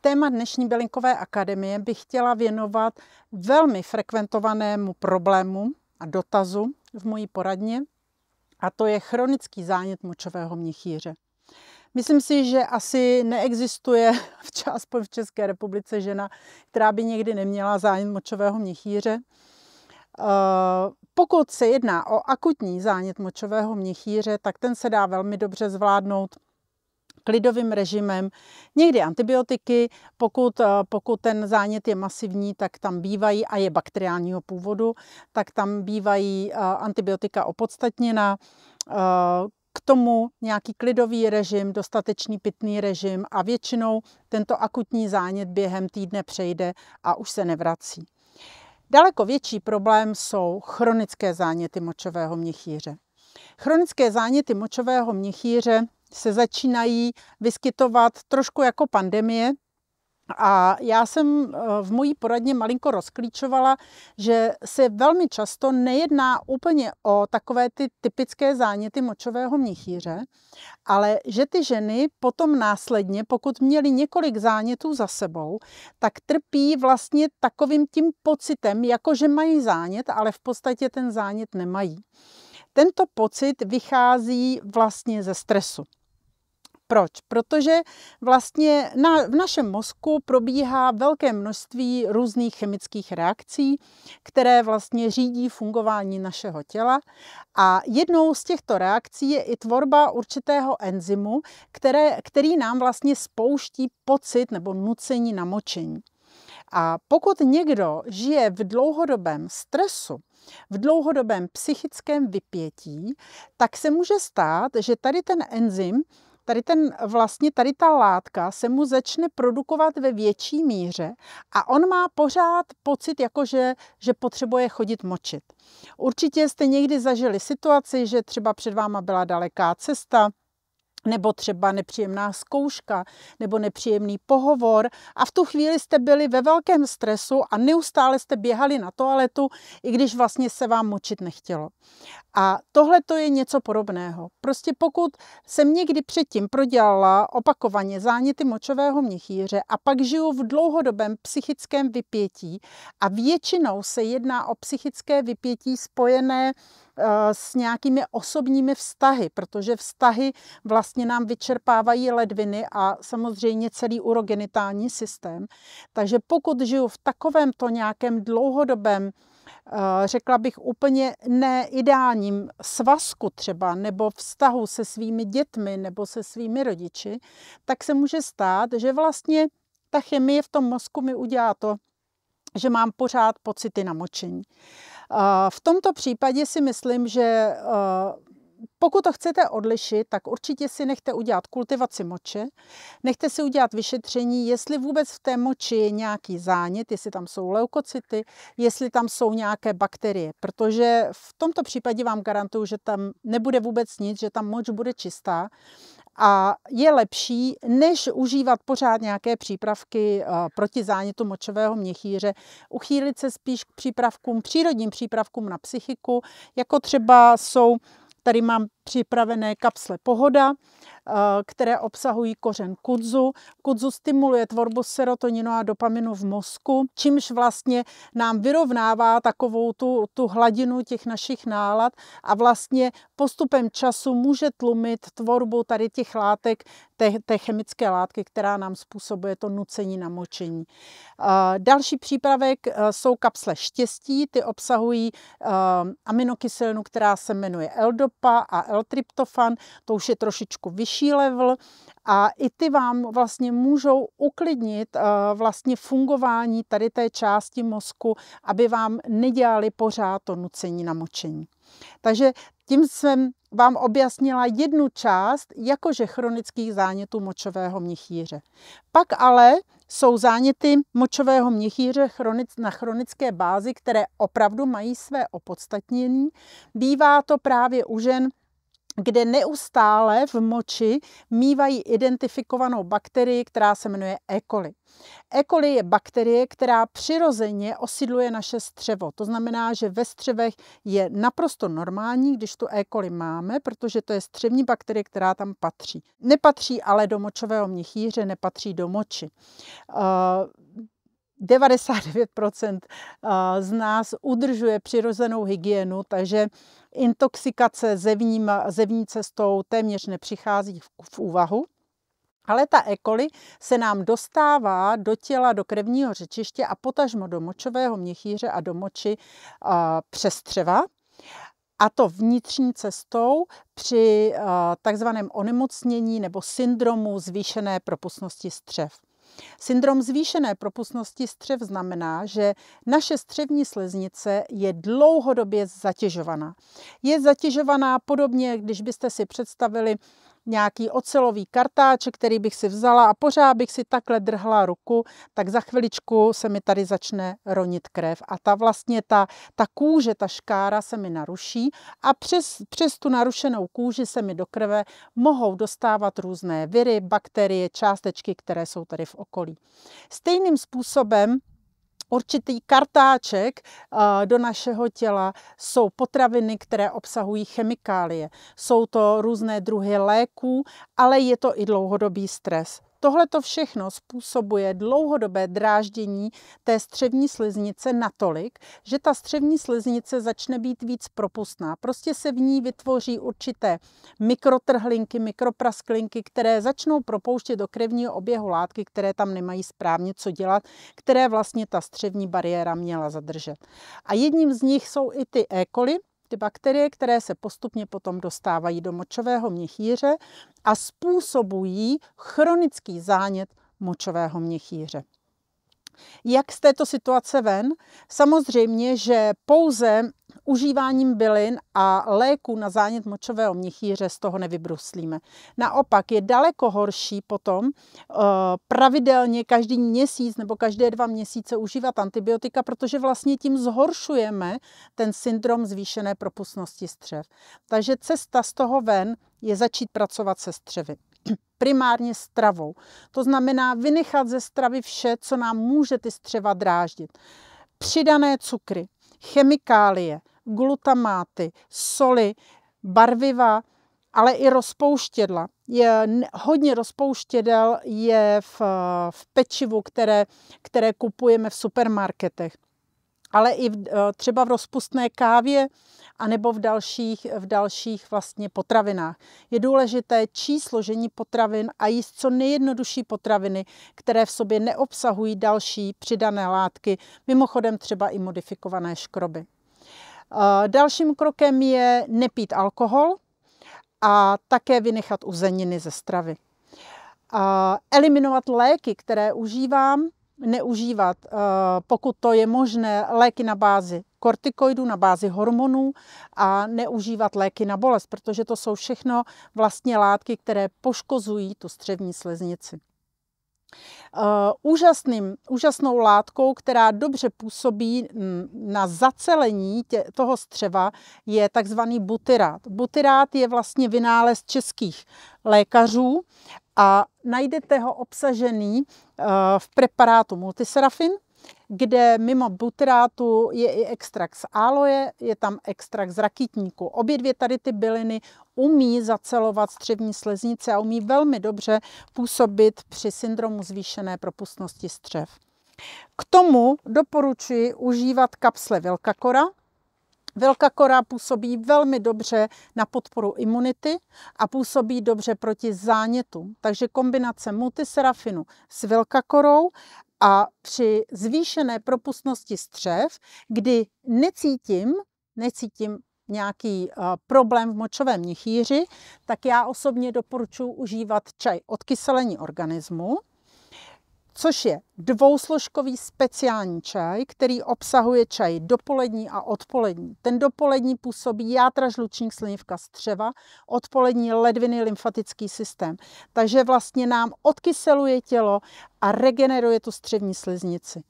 téma dnešní Bylinkové akademie bych chtěla věnovat velmi frekventovanému problému a dotazu v mojí poradně, a to je chronický zánět močového měchýře. Myslím si, že asi neexistuje v České republice žena, která by někdy neměla zánět močového měchýře. Pokud se jedná o akutní zánět močového měchýře, tak ten se dá velmi dobře zvládnout klidovým režimem, někdy antibiotiky, pokud ten zánět je masivní, tak tam bývají, a je bakteriálního původu, tak tam bývají antibiotika opodstatněná, k tomu nějaký klidový režim, dostatečný pitný režim a většinou tento akutní zánět během týdne přejde a už se nevrací. Daleko větší problém jsou chronické záněty močového měchýře. Chronické záněty močového měchýře se začínají vyskytovat trošku jako pandemie a já jsem v mojí poradně malinko rozklíčovala, že se velmi často nejedná úplně o takové ty typické záněty močového měchýře, ale že ty ženy potom následně, pokud měly několik zánětů za sebou, tak trpí vlastně takovým tím pocitem, jako že mají zánět, ale v podstatě ten zánět nemají. Tento pocit vychází vlastně ze stresu. Proč? Protože vlastně v našem mozku probíhá velké množství různých chemických reakcí, které vlastně řídí fungování našeho těla. A jednou z těchto reakcí je i tvorba určitého enzymu, který nám vlastně spouští pocit nebo nucení na močení. A pokud někdo žije v dlouhodobém stresu, v dlouhodobém psychickém vypětí, tak se může stát, že tady ten enzym, tady ta látka se mu začne produkovat ve větší míře a on má pořád pocit, že potřebuje chodit močit. Určitě jste někdy zažili situaci, že třeba před váma byla daleká cesta, nebo třeba nepříjemná zkouška, nebo nepříjemný pohovor a v tu chvíli jste byli ve velkém stresu a neustále jste běhali na toaletu, i když vlastně se vám močit nechtělo. A tohle to je něco podobného. Prostě pokud jsem někdy předtím prodělala opakovaně záněty močového měchýře a pak žiju v dlouhodobém psychickém vypětí a většinou se jedná o psychické vypětí spojené s nějakými osobními vztahy, protože vztahy vlastně nám vyčerpávají ledviny a samozřejmě celý urogenitální systém. Takže pokud žiju v takovémto nějakém dlouhodobém, řekla bych úplně neideálním svazku třeba, nebo vztahu se svými dětmi nebo se svými rodiči, tak se může stát, že vlastně ta chemie v tom mozku mi udělá to, že mám pořád pocity na močení. V tomto případě si myslím, že pokud to chcete odlišit, tak určitě si nechte udělat kultivaci moče, nechte si udělat vyšetření, jestli vůbec v té moči je nějaký zánět, jestli tam jsou leukocyty, jestli tam jsou nějaké bakterie, protože v tomto případě vám garantuju, že tam nebude vůbec nic, že tam moč bude čistá. A je lepší, než užívat pořád nějaké přípravky proti zánětu močového měchýře, uchýlit se spíš k přírodním přípravkům na psychiku, jako třeba tady mám připravené kapsle Pohoda, které obsahují kořen kudzu. Kudzu stimuluje tvorbu serotoninu a dopaminu v mozku, čímž vlastně nám vyrovnává takovou tu hladinu těch našich nálad a vlastně postupem času může tlumit tvorbu tady těch látek, té chemické látky, která nám způsobuje to nucení na močení. Další přípravek jsou kapsle Štěstí, ty obsahují aminokyselinu, která se jmenuje L-dopa a L-tryptofan, to už je trošičku vyšší level a i ty vám vlastně můžou uklidnit vlastně fungování tady té části mozku, aby vám nedělali pořád to nucení na močení. Takže tím jsem vám objasnila jednu část jakože chronických zánětů močového měchýře. Pak ale jsou záněty močového měchýře na chronické bázi, které opravdu mají své opodstatnění. Bývá to právě u žen, kde neustále v moči mívají identifikovanou bakterii, která se jmenuje E. coli. E. coli je bakterie, která přirozeně osidluje naše střevo. To znamená, že ve střevech je naprosto normální, když tu E. coli máme, protože to je střevní bakterie, která tam patří. Nepatří ale do močového měchýře, nepatří do moči. 99% z nás udržuje přirozenou hygienu, takže intoxikace zevní cestou téměř nepřichází v úvahu. Ale ta E. coli se nám dostává do těla, do krevního řečiště a potažmo do močového měchýře a do moči přes střeva. A to vnitřní cestou při takzvaném onemocnění nebo syndromu zvýšené propustnosti střev. Syndrom zvýšené propustnosti střev znamená, že naše střevní sliznice je dlouhodobě zatěžovaná. Je zatěžovaná podobně, když byste si představili nějaký ocelový kartáček, který bych si vzala a pořád bych si takhle drhla ruku, tak za chviličku se mi tady začne ronit krev. A ta kůže, ta škára se mi naruší a přes tu narušenou kůži se mi do krve mohou dostávat různé viry, bakterie, částečky, které jsou tady v okolí. Stejným způsobem určitý kartáček do našeho těla jsou potraviny, které obsahují chemikálie. Jsou to různé druhy léků, ale je to i dlouhodobý stres. Tohle to všechno způsobuje dlouhodobé dráždění té střevní sliznice natolik, že ta střevní sliznice začne být víc propustná. Prostě se v ní vytvoří určité mikrotrhlinky, mikroprasklinky, které začnou propouštět do krevního oběhu látky, které tam nemají správně co dělat, které vlastně ta střevní bariéra měla zadržet. A jedním z nich jsou i ty E. coli, ty bakterie, které se postupně potom dostávají do močového měchýře a způsobují chronický zánět močového měchýře. Jak z této situace ven? Samozřejmě, že pouze užíváním bylin a léků na zánět močového měchýře z toho nevybruslíme. Naopak je daleko horší potom pravidelně každý měsíc nebo každé 2 měsíce užívat antibiotika, protože vlastně tím zhoršujeme ten syndrom zvýšené propustnosti střev. Takže cesta z toho ven je začít pracovat se střevy. Primárně stravou. To znamená vynechat ze stravy vše, co nám může ty střeva dráždit. Přidané cukry, chemikálie, glutamáty, soli, barviva, ale i rozpouštědla. Hodně rozpouštědel je v pečivu, které kupujeme v supermarketech, ale i třeba v rozpustné kávě anebo v dalších vlastně potravinách. Je důležité číst složení potravin a jíst co nejjednodušší potraviny, které v sobě neobsahují další přidané látky, mimochodem třeba i modifikované škroby. Dalším krokem je nepít alkohol a také vynechat uzeniny ze stravy. Eliminovat léky, které užívám, neužívat, pokud to je možné, léky na bázi kortikoidů, na bázi hormonů a neužívat léky na bolest, protože to jsou všechno vlastně látky, které poškozují tu střevní sliznici. Úžasnou látkou, která dobře působí na zacelení toho střeva, je takzvaný butyrát. Butyrát je vlastně vynález českých lékařů a najdete ho obsažený v preparátu Multiserafin, kde mimo butyrátu je i extrakt z áloje, je tam extrakt z rakitníku. Obě dvě tady ty byliny umí zacelovat střevní sliznice a umí velmi dobře působit při syndromu zvýšené propustnosti střev. K tomu doporučuji užívat kapsle Velkakora. Velkakora působí velmi dobře na podporu imunity a působí dobře proti zánětu. Takže kombinace Multiserafinu s Velkakorou a při zvýšené propustnosti střev, kdy necítím nějaký problém v močovém měchýři, tak já osobně doporučuji užívat čaj od kyselení organismu. což je dvousložkový speciální čaj, který obsahuje čaj dopolední a odpolední. Ten dopolední působí játra, žlučník, slinivka, střeva, odpolední ledviny, lymfatický systém. Takže vlastně nám odkyseluje tělo a regeneruje tu střevní sliznici.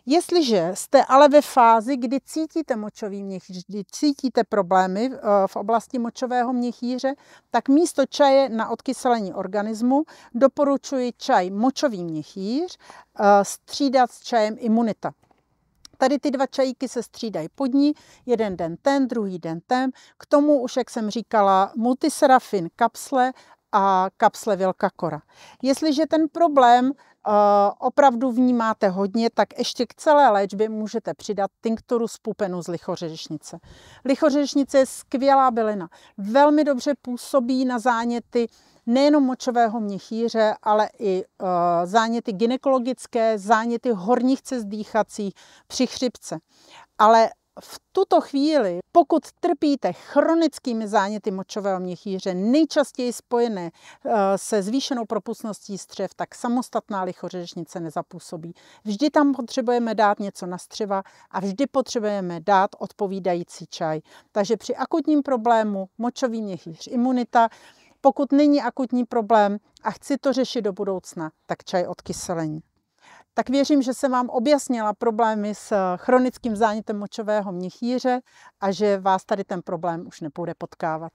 Jestliže jste ale ve fázi, kdy cítíte močový měchýř, kdy cítíte problémy v oblasti močového měchýře, tak místo čaje na odkyselení organismu doporučuji čaj močový měchýř střídat s čajem imunita. Tady ty dva čajíky se střídají pod ní, jeden den ten, druhý den ten. K tomu už, jak jsem říkala, multiserafin kapsle a kapsle Vilcacora. Jestliže ten problém opravdu vnímáte hodně, tak ještě k celé léčbě můžete přidat tinkturu z pupenu z lichořeřišnice. Lichořeřišnice je skvělá bylina. Velmi dobře působí na záněty nejenom močového měchýře, ale i záněty gynekologické, záněty horních cest dýchacích při chřipce. Ale v tuto chvíli, pokud trpíte chronickými záněty močového měchýře, nejčastěji spojené se zvýšenou propustností střev, tak samostatná lichořeřišnice nezapůsobí. Vždy tam potřebujeme dát něco na střeva a vždy potřebujeme dát odpovídající čaj. Takže při akutním problému močový měchýř, imunita, pokud není akutní problém a chci to řešit do budoucna, tak čaj od kyselení. Tak věřím, že jsem vám objasnila problémy s chronickým zánětem močového měchýře a že vás tady ten problém už nepůjde potkávat.